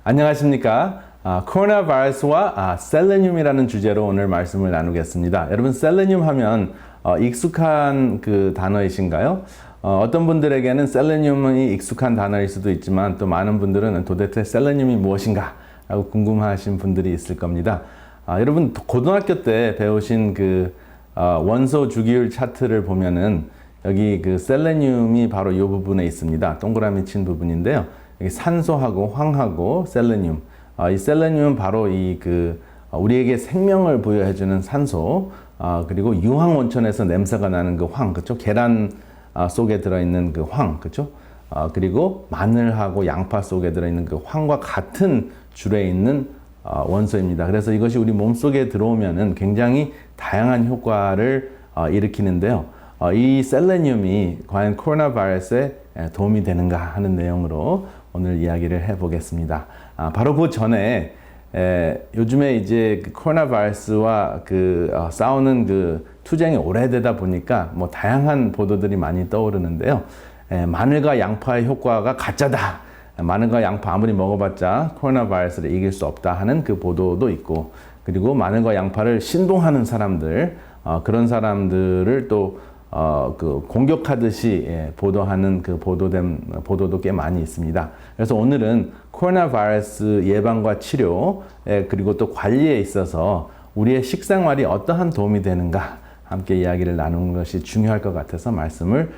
안녕하십니까. 코로나 바이러스와 셀레늄이라는 주제로 오늘 말씀을 나누겠습니다. 여러분, 셀레늄 하면 익숙한 그 단어이신가요? 어떤 분들에게는 셀레늄이 익숙한 단어일 수도 있지만 또 많은 분들은 도대체 셀레늄이 무엇인가 라고 궁금하신 분들이 있을 겁니다. 여러분, 고등학교 때 배우신 그 원소 주기율 차트를 보면은 여기 그 셀레늄이 바로 이 부분에 있습니다. 동그라미 친 부분인데요. 여기 산소하고 황하고 셀레늄. 이 셀레늄은 바로 우리에게 생명을 부여해주는 산소, 그리고 유황 온천에서 냄새가 나는 그 황, 그렇죠? 계란 속에 들어있는 그 황, 그렇죠? 그리고 마늘하고 양파 속에 들어있는 그 황과 같은 줄에 있는 원소입니다. 그래서 이것이 우리 몸속에 들어오면은 굉장히 다양한 효과를 일으키는데요. 이 셀레늄이 과연 코로나 바이러스에 도움이 되는가 하는 내용으로 오늘 이야기를 해보겠습니다. 바로 그 전에 요즘에 이제 그 코로나 바이러스와 싸우는 그 투쟁이 오래되다 보니까 뭐 다양한 보도들이 많이 떠오르는데요. 마늘과 양파의 효과가 가짜다. 마늘과 양파 아무리 먹어봤자 코로나 바이러스를 이길 수 없다 하는 그 보도도 있고, 그리고 마늘과 양파를 신봉하는 사람들, 그런 사람들을 또 공격하듯이 보도하는 그 보도도 꽤 많이 있습니다. 그래서 오늘은 코로나 바이러스 예방과 치료, 그리고 또 관리에 있어서 우리의 식생활이 어떠한 도움이 되는가 함께 이야기를 나누는 것이 중요할 것 같아서 말씀을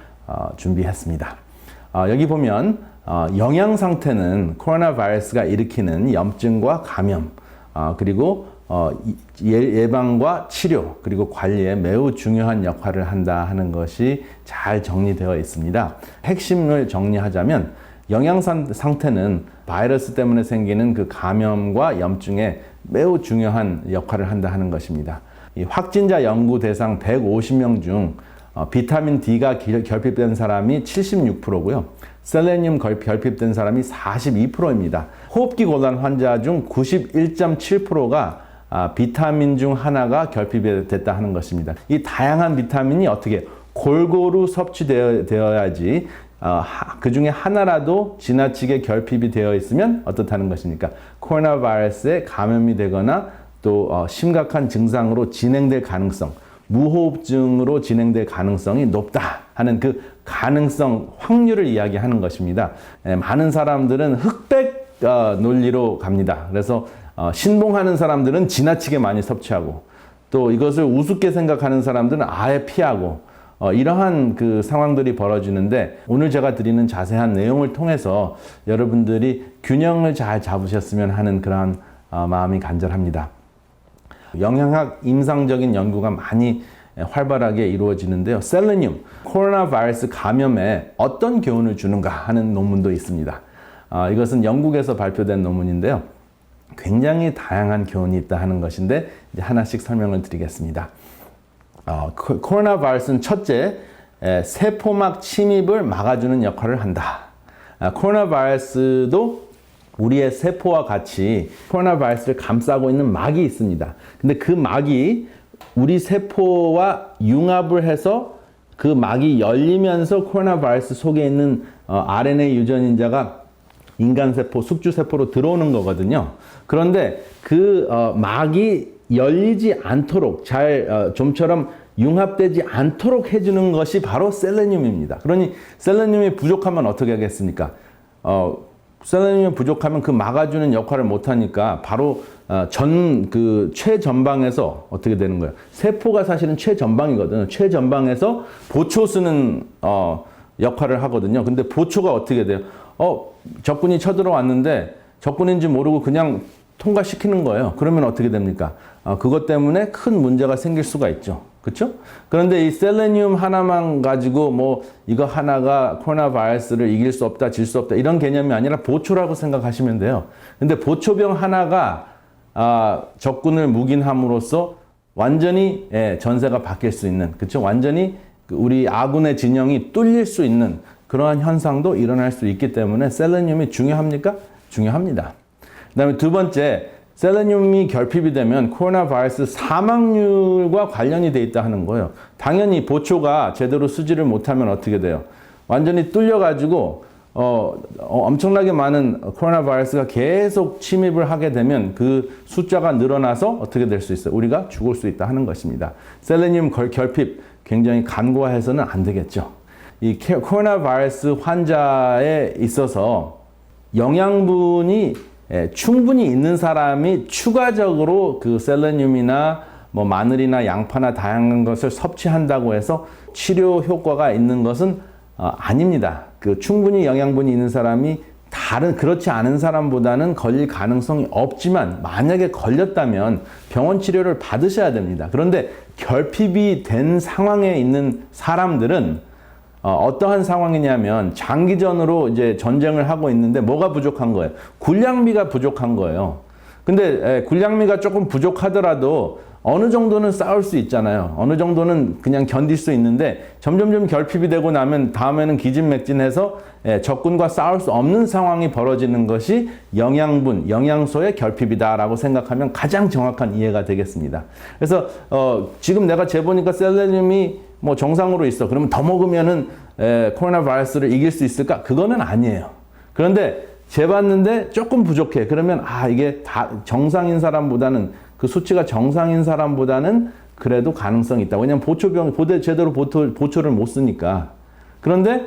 준비했습니다. 여기 보면 영양 상태는 코로나 바이러스가 일으키는 염증과 감염, 그리고 예방과 치료, 그리고 관리에 매우 중요한 역할을 한다 하는 것이 잘 정리되어 있습니다. 핵심을 정리하자면 영양 상태는 바이러스 때문에 생기는 그 감염과 염증에 매우 중요한 역할을 한다 하는 것입니다. 이 확진자 연구 대상 150명 중 비타민 D가 결핍된 사람이 76%고요. 셀레늄 결핍된 사람이 42%입니다. 호흡기 곤란 환자 중 91.7%가 비타민 중 하나가 결핍이 됐다 하는 것입니다. 이 다양한 비타민이 어떻게 골고루 섭취되어야지 그 중에 하나라도 지나치게 결핍이 되어 있으면 어떻다는 것입니까? 코로나 바이러스에 감염이 되거나 또 심각한 증상으로 진행될 가능성, 무호흡증으로 진행될 가능성이 높다 하는 그 가능성, 확률을 이야기하는 것입니다. 많은 사람들은 흑백 논리로 갑니다. 그래서 신봉하는 사람들은 지나치게 많이 섭취하고, 또 이것을 우습게 생각하는 사람들은 아예 피하고, 이러한 그 상황들이 벌어지는데, 오늘 제가 드리는 자세한 내용을 통해서 여러분들이 균형을 잘 잡으셨으면 하는 그러한 마음이 간절합니다. 영양학 임상적인 연구가 많이 활발하게 이루어지는데요. 셀레늄, 코로나 바이러스 감염에 어떤 교훈을 주는가 하는 논문도 있습니다. 이것은 영국에서 발표된 논문인데요. 굉장히 다양한 교훈이 있다 하는 것인데 이제 하나씩 설명을 드리겠습니다. 코로나 바이러스는 첫째, 세포막 침입을 막아주는 역할을 한다. 코로나 바이러스도 우리의 세포와 같이 코로나 바이러스를 감싸고 있는 막이 있습니다. 근데 그 막이 우리 세포와 융합을 해서 그 막이 열리면서 코로나 바이러스 속에 있는 RNA 유전인자가 인간세포, 숙주세포로 들어오는 거거든요. 그런데 그 막이 열리지 않도록 좀처럼 융합되지 않도록 해주는 것이 바로 셀레늄입니다. 그러니 셀레늄이 부족하면 어떻게 하겠습니까? 셀레늄이 부족하면 그 막아주는 역할을 못하니까 바로 최전방에서 어떻게 되는 거예요? 세포가 사실은 최전방이거든요. 최전방에서 보초 쓰는 역할을 하거든요. 근데 보초가 어떻게 돼요? 적군이 쳐들어왔는데 적군인지 모르고 그냥 통과시키는 거예요. 그러면 어떻게 됩니까? 그것 때문에 큰 문제가 생길 수가 있죠. 그렇죠? 그런데 이 셀레늄 하나만 가지고 뭐 이거 하나가 코로나 바이러스를 이길 수 없다, 질 수 없다 이런 개념이 아니라 보초라고 생각하시면 돼요. 근데 보초병 하나가 적군을 묵인함으로써 완전히 전세가 바뀔 수 있는, 그렇죠? 완전히 우리 아군의 진영이 뚫릴 수 있는 그러한 현상도 일어날 수 있기 때문에 셀레늄이 중요합니까? 중요합니다. 그 다음에 두 번째, 셀레늄이 결핍이 되면 코로나 바이러스 사망률과 관련이 돼 있다 하는 거예요. 당연히 보초가 제대로 쓰지를 못하면 어떻게 돼요? 완전히 뚫려가지고 엄청나게 많은 코로나 바이러스가 계속 침입을 하게 되면 그 숫자가 늘어나서 어떻게 될 수 있어요? 우리가 죽을 수 있다 하는 것입니다. 셀레늄 결핍 굉장히 간과해서는 안 되겠죠. 이 코로나 바이러스 환자에 있어서 영양분이 충분히 있는 사람이 추가적으로 그 셀레늄이나 뭐 마늘이나 양파나 다양한 것을 섭취한다고 해서 치료 효과가 있는 것은 아닙니다. 그 충분히 영양분이 있는 사람이 다른 그렇지 않은 사람보다는 걸릴 가능성이 없지만 만약에 걸렸다면 병원 치료를 받으셔야 됩니다. 그런데 결핍이 된 상황에 있는 사람들은 어떠한 상황이냐면 장기전으로 이제 전쟁을 하고 있는데 뭐가 부족한 거예요? 군량미가 부족한 거예요. 근데 군량미가 조금 부족하더라도 어느 정도는 싸울 수 있잖아요. 어느 정도는 그냥 견딜 수 있는데 점점점 결핍이 되고 나면 다음에는 기진맥진해서 적군과 싸울 수 없는 상황이 벌어지는 것이 영양분, 영양소의 결핍이다라고 생각하면 가장 정확한 이해가 되겠습니다. 그래서 지금 내가 재보니까 셀레늄이 뭐 정상으로 있어. 그러면 더 먹으면은 코로나 바이러스를 이길 수 있을까? 그거는 아니에요. 그런데 재봤는데 조금 부족해. 그러면 이게 다 정상인 사람보다는 그 수치가 정상인 사람보다는 그래도 가능성이 있다. 왜냐면 제대로 보초를 못 쓰니까. 그런데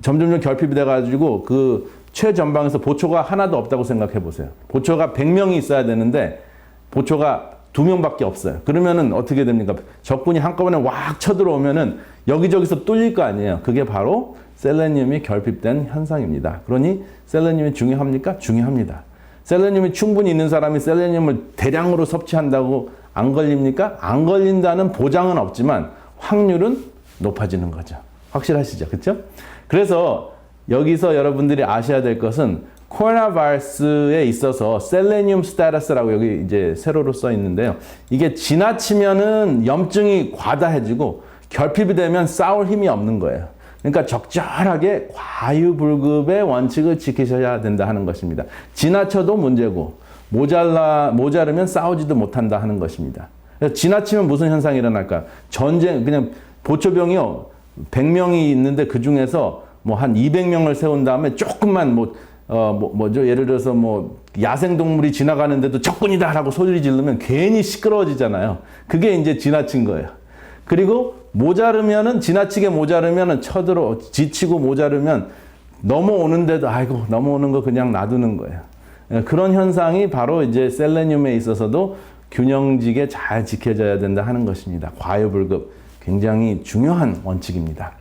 점점점 결핍이 돼가지고 그 최전방에서 보초가 하나도 없다고 생각해 보세요. 보초가 100명이 있어야 되는데 보초가 2명밖에 없어요. 그러면은 어떻게 됩니까? 적군이 한꺼번에 왁 쳐들어오면은 여기저기서 뚫릴 거 아니에요. 그게 바로 셀레늄이 결핍된 현상입니다. 그러니 셀레늄이 중요합니까? 중요합니다. 셀레늄이 충분히 있는 사람이 셀레늄을 대량으로 섭취한다고 안 걸립니까? 안 걸린다는 보장은 없지만 확률은 높아지는 거죠. 확실하시죠? 그렇죠? 그래서 여기서 여러분들이 아셔야 될 것은 코로나 바이러스에 있어서 셀레늄 스테이터스라고 여기 이제 세로로 써 있는데요. 이게 지나치면은 염증이 과다해지고 결핍이 되면 싸울 힘이 없는 거예요. 그러니까 적절하게 과유불급의 원칙을 지키셔야 된다 하는 것입니다. 지나쳐도 문제고 모자르면 싸우지도 못한다 하는 것입니다. 지나치면 무슨 현상이 일어날까? 전쟁, 그냥 보초병이요. 100명이 있는데 그 중에서 뭐 한 200명을 세운 다음에 조금만 뭐죠? 예를 들어서 뭐 야생동물이 지나가는데도 적군이다라고 소리 지르면 괜히 시끄러워지잖아요. 그게 이제 지나친 거예요. 그리고 지나치게 모자르면은 지치고 모자르면 넘어오는데도 넘어오는 거 그냥 놔두는 거예요. 그런 현상이 바로 이제 셀레늄에 있어서도 균형지게 잘 지켜져야 된다 하는 것입니다. 과유불급 굉장히 중요한 원칙입니다.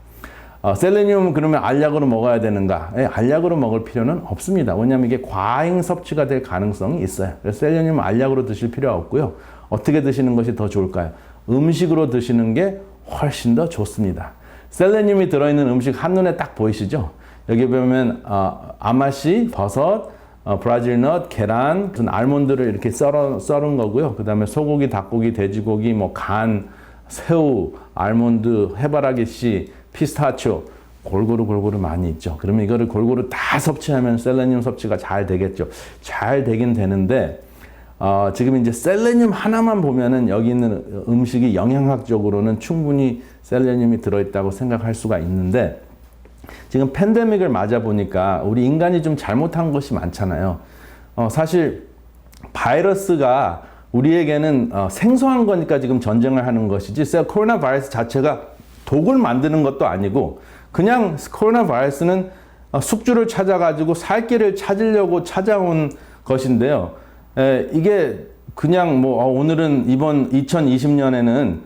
셀레늄 그러면 알약으로 먹어야 되는가? 알약으로 먹을 필요는 없습니다. 왜냐하면 이게 과잉 섭취가 될 가능성이 있어요. 그래서 셀레늄 알약으로 드실 필요가 없고요. 어떻게 드시는 것이 더 좋을까요? 음식으로 드시는 게 훨씬 더 좋습니다. 셀레늄이 들어있는 음식 한눈에 딱 보이시죠? 여기 보면 아마씨, 버섯, 브라질넛, 계란, 무슨 알몬드를 이렇게 썰은 거고요. 그 다음에 소고기, 닭고기, 돼지고기, 뭐 간, 새우, 알몬드, 해바라기 씨, 피스타치오 골고루 많이 있죠. 그러면 이거를 골고루 다 섭취하면 셀레늄 섭취가 잘 되겠죠. 잘 되긴 되는데 지금 이제 셀레늄 하나만 보면은 여기 있는 음식이 영양학적으로는 충분히 셀레늄이 들어있다고 생각할 수가 있는데 지금 팬데믹을 맞아 보니까 우리 인간이 좀 잘못한 것이 많잖아요. 사실 바이러스가 우리에게는 생소한 거니까 지금 전쟁을 하는 것이지 코로나 바이러스 자체가 독을 만드는 것도 아니고 그냥 코로나 바이러스는 숙주를 찾아가지고 살 길을 찾으려고 찾아온 것인데요. 이게 그냥 오늘은 이번 2020년에는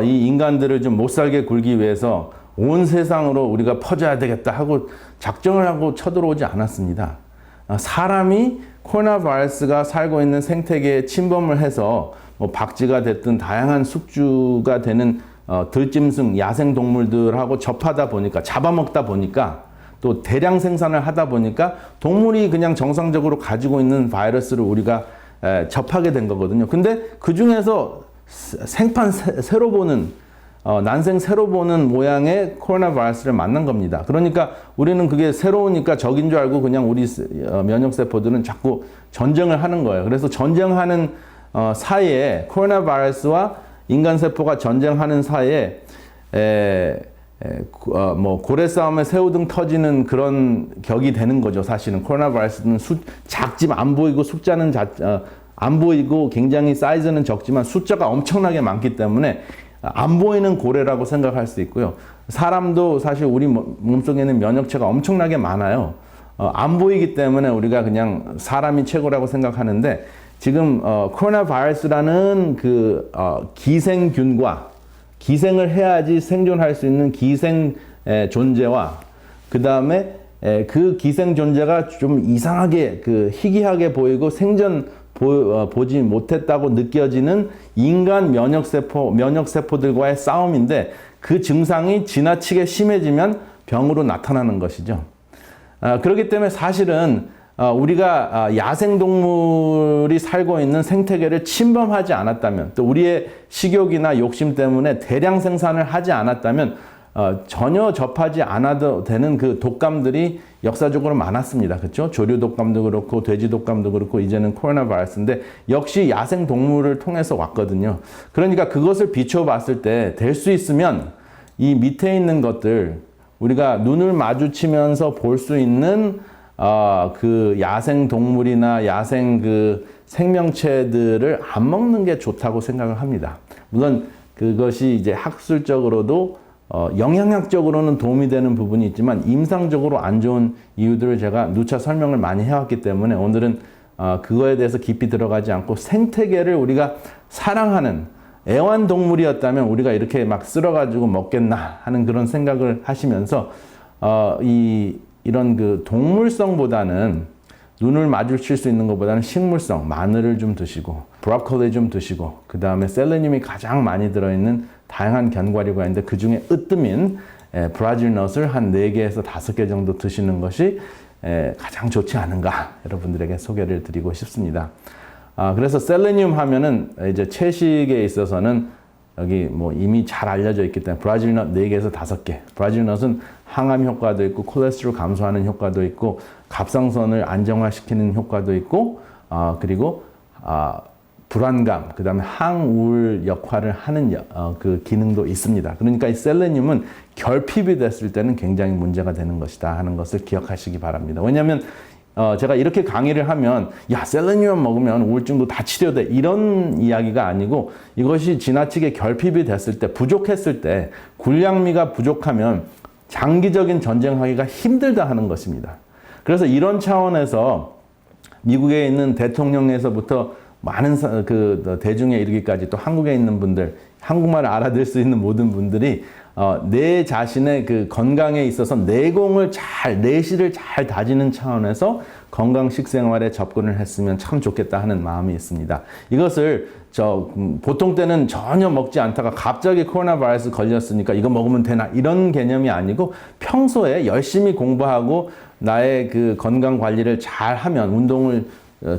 이 인간들을 좀 못 살게 굴기 위해서 온 세상으로 우리가 퍼져야 되겠다 하고 작정을 하고 쳐들어오지 않았습니다. 사람이 코로나 바이러스가 살고 있는 생태계에 침범을 해서 박쥐가 됐든 다양한 숙주가 되는 들짐승, 야생 동물들하고 잡아먹다 보니까 또 대량 생산을 하다 보니까 동물이 그냥 정상적으로 가지고 있는 바이러스를 우리가 접하게 된 거거든요. 근데 그 중에서 난생 새로 보는 모양의 코로나 바이러스를 만난 겁니다. 그러니까 우리는 그게 새로우니까 적인 줄 알고 그냥 우리 면역세포들은 자꾸 전쟁을 하는 거예요. 그래서 전쟁하는 사이에 코로나 바이러스와 인간세포가 전쟁하는 사이에 뭐 고래 싸움에 새우등 터지는 그런 격이 되는 거죠. 사실은 코로나 바이러스는 작지만 안 보이고 숫자는 안 보이고 굉장히 사이즈는 적지만 숫자가 엄청나게 많기 때문에 안 보이는 고래라고 생각할 수 있고요. 사람도 사실 우리 몸속에는 면역체가 엄청나게 많아요. 안 보이기 때문에 우리가 그냥 사람이 최고라고 생각하는데 지금 코로나 바이러스라는 기생균과 기생을 해야지 생존할 수 있는 기생 존재와 그 다음에 그 기생 존재가 좀 이상하게 희귀하게 보이고 보지 못했다고 느껴지는 인간 면역세포들과의 싸움인데 그 증상이 지나치게 심해지면 병으로 나타나는 것이죠. 그렇기 때문에 사실은 우리가 야생동물이 살고 있는 생태계를 침범하지 않았다면 또 우리의 식욕이나 욕심 때문에 대량 생산을 하지 않았다면 전혀 접하지 않아도 되는 그 독감들이 역사적으로 많았습니다. 그렇죠? 조류 독감도 그렇고 돼지 독감도 그렇고 이제는 코로나 바이러스인데 역시 야생 동물을 통해서 왔거든요. 그러니까 그것을 비춰봤을 때 될 수 있으면 이 밑에 있는 것들 우리가 눈을 마주치면서 볼 수 있는 그 야생 동물이나 야생 생명체들을 안 먹는 게 좋다고 생각을 합니다. 물론 그것이 이제 학술적으로도 영양학적으로는 도움이 되는 부분이 있지만 임상적으로 안 좋은 이유들을 제가 누차 설명을 많이 해왔기 때문에 오늘은 그거에 대해서 깊이 들어가지 않고 생태계를 우리가 사랑하는 애완동물이었다면 우리가 이렇게 막 쓸어가지고 먹겠나 하는 그런 생각을 하시면서 이런 동물성보다는 눈을 마주칠 수 있는 것보다는 식물성, 마늘을 좀 드시고 브로콜리 좀 드시고 그 다음에 셀레늄이 가장 많이 들어있는 다양한 견과류가 있는데 그 중에 으뜸인 브라질 넛을 한 4개에서 5개 정도 드시는 것이 가장 좋지 않은가 여러분들에게 소개를 드리고 싶습니다. 그래서 셀레늄 하면은 이제 채식에 있어서는 여기 뭐 이미 잘 알려져 있기 때문에 브라질 넛 4개에서 5개. 브라질 넛은 항암 효과도 있고 콜레스테롤 감소하는 효과도 있고 갑상선을 안정화시키는 효과도 있고 그리고 불안감, 그 다음에 항우울 역할을 하는 그 기능도 있습니다. 그러니까 이 셀레늄은 결핍이 됐을 때는 굉장히 문제가 되는 것이다 하는 것을 기억하시기 바랍니다. 왜냐하면 제가 이렇게 강의를 하면 야 셀레늄 먹으면 우울증도 다 치료돼 이런 이야기가 아니고 이것이 지나치게 결핍이 됐을 때 부족했을 때 군량미가 부족하면 장기적인 전쟁하기가 힘들다 하는 것입니다. 그래서 이런 차원에서 미국에 있는 대통령에서부터 많은 대중에 이르기까지 또 한국에 있는 분들 한국말을 알아들 수 있는 모든 분들이 내 자신의 그 건강에 있어서 내실을 잘 다지는 차원에서 건강 식생활에 접근을 했으면 참 좋겠다 하는 마음이 있습니다. 이것을 보통 때는 전혀 먹지 않다가 갑자기 코로나 바이러스 걸렸으니까 이거 먹으면 되나 이런 개념이 아니고 평소에 열심히 공부하고 나의 그 건강 관리를 잘 하면 운동을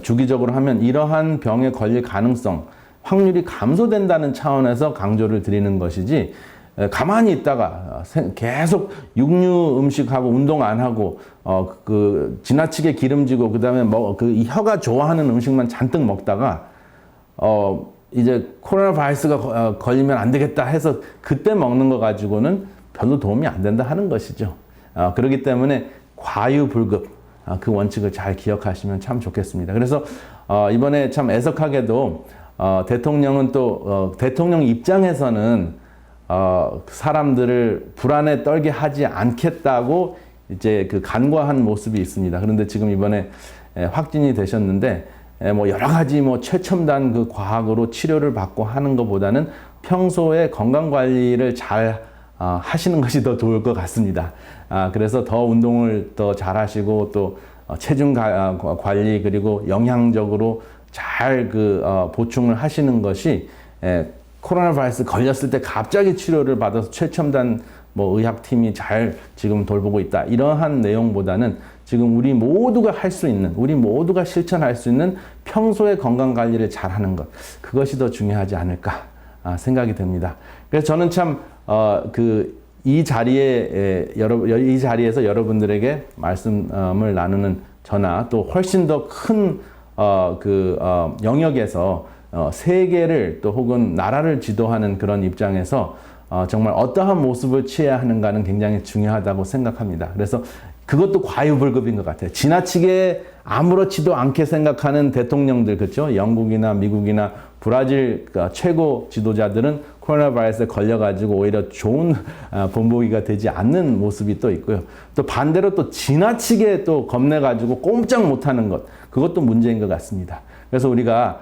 주기적으로 하면 이러한 병에 걸릴 가능성, 확률이 감소된다는 차원에서 강조를 드리는 것이지 가만히 있다가 계속 육류 음식하고 운동 안 하고 지나치게 기름지고 그다음에 이 혀가 좋아하는 음식만 잔뜩 먹다가 이제 코로나 바이러스가 걸리면 안 되겠다 해서 그때 먹는 거 가지고는 별로 도움이 안 된다 하는 것이죠. 그렇기 때문에 과유불급 그 원칙을 잘 기억하시면 참 좋겠습니다. 그래서 이번에 참 애석하게도 대통령은 또 대통령 입장에서는 사람들을 불안에 떨게 하지 않겠다고 이제 간과한 모습이 있습니다. 그런데 지금 이번에 확진이 되셨는데 뭐 여러 가지 뭐 최첨단 그 과학으로 치료를 받고 하는 것보다는 평소에 건강 관리를 잘 하시는 것이 더 좋을 것 같습니다. 그래서 더 운동을 더 잘 하시고 또 체중 관리 그리고 영양적으로 잘 보충을 하시는 것이 코로나 바이러스 걸렸을 때 갑자기 치료를 받아서 최첨단 의학팀이 잘 지금 돌보고 있다. 이러한 내용보다는 지금 우리 모두가 할 수 있는, 우리 모두가 실천할 수 있는 평소의 건강 관리를 잘 하는 것. 그것이 더 중요하지 않을까 생각이 듭니다. 그래서 저는 참, 이 자리에서 여러분들에게 말씀을 나누는 저나 또 훨씬 더 큰, 영역에서 세계를 또 혹은 나라를 지도하는 그런 입장에서 정말 어떠한 모습을 취해야 하는가는 굉장히 중요하다고 생각합니다. 그래서 그것도 과유불급인 것 같아요. 지나치게 아무렇지도 않게 생각하는 대통령들, 그렇죠? 영국이나 미국이나 브라질 최고 지도자들은 코로나 바이러스에 걸려가지고 오히려 좋은 본보기가 되지 않는 모습이 또 있고요. 또 반대로 또 지나치게 또 겁내가지고 꼼짝 못하는 것, 그것도 문제인 것 같습니다. 그래서 우리가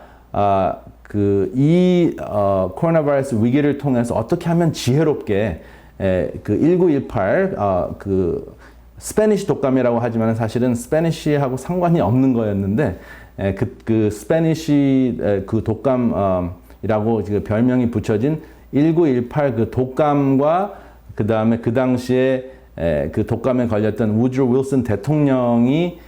코로나 바이러스 위기를 통해서 어떻게 하면 지혜롭게 그 1918 스페니쉬 독감이라고 하지만 사실은 스페니쉬하고 상관이 없는 거였는데 그 스페니쉬 그 독감이라고 지금 별명이 붙여진 1918 그 독감과 그 다음에 그 당시에 그 독감에 걸렸던 우드로 윌슨 대통령이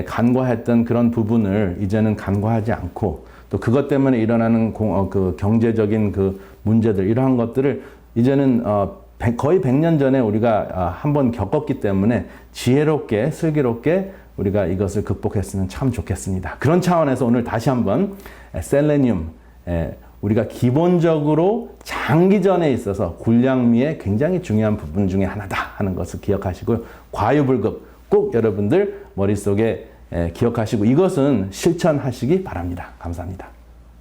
간과했던 그런 부분을 이제는 간과하지 않고 또 그것 때문에 일어나는 그 경제적인 그 문제들 이러한 것들을 이제는 거의 100년 전에 우리가 한번 겪었기 때문에 지혜롭게 슬기롭게 우리가 이것을 극복했으면 참 좋겠습니다. 그런 차원에서 오늘 다시 한번 셀레늄 우리가 기본적으로 장기전에 있어서 굴량미의 굉장히 중요한 부분 중에 하나다 하는 것을 기억하시고요. 과유불급 꼭 여러분들 머릿속에 기억하시고 이것은 실천하시기 바랍니다. 감사합니다.